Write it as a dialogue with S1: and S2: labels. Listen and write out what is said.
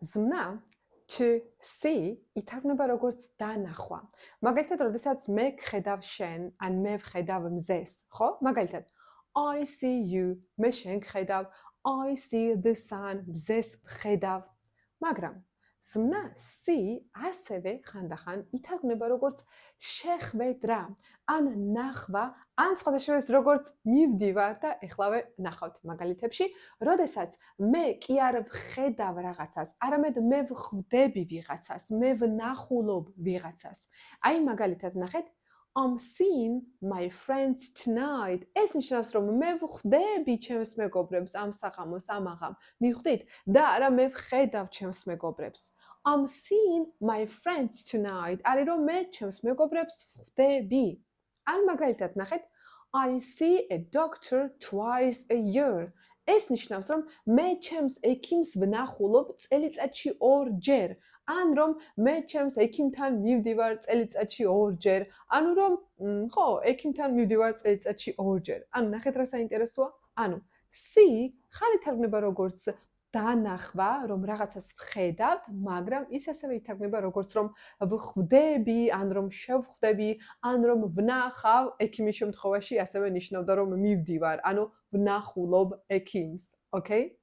S1: ზმნა to see ითარგმნება როგორც დანახვა. მაგალითად, როდესაც მე გხედავ შენ, ან მე ვხედავ მზეს, ხო? მაგალითად, I see you, მე შენ გხედავ, I see the sun, მზეს ვხედავ. მაგრამ ზმნა see ასევე ხანდახან ითარგმნება როგორც შეხვედრა, ან ნახვა, ან სხვადასხვა როგორც მივდივარ და ეხლავე ნახავთ მაგალითებში, როდესაც მე კი არ ვხედავ რაღაცას, არამედ მე ვხვდები ვიღაცას, მე ვნახულობ ვიღაცას. აი მაგალითად ნახეთ, I'm seeing my friends tonight. ეს ნიშნავს, რომ მე ვხვდები ჩემს მეგობრებს ამ საღამოს, ამაღამ. მიხვდით? და არა მე ვხედავ ჩემს მეგობრებს. I'm seeing my friends tonight. არის რომ მე ჩემს მეგობრებს ვხვდები. ან მაგალითად ნახეთ, I see a doctor twice a year. ეს ნიშნავს, რომ მე ჩემს ექიმს ვნახულობ წელიწადში 2 ჯერ. ან რომ მე ჩემს ექიმთან მივდივარ წელიწადში 2 ჯერ. ანუ რომ ხო, ექიმთან მივდივარ წელიწადში 2 ჯერ. ანუ ნახეთ რა საინტერესოა? ანუ see ხარ ითარგმნება როგორც დანახვა, რომ რაღაცას ვხედავთ, მაგრამ ის ასევე ითარგმნება როგორც რომ ვხვდები, ან რომ შევხვდები, ან რომ ვნახავ, ექიმის შემთხვევაში ასევე ნიშნავდა რომ მივდივარ, ანუ ვნახულობ ექიმს, okay?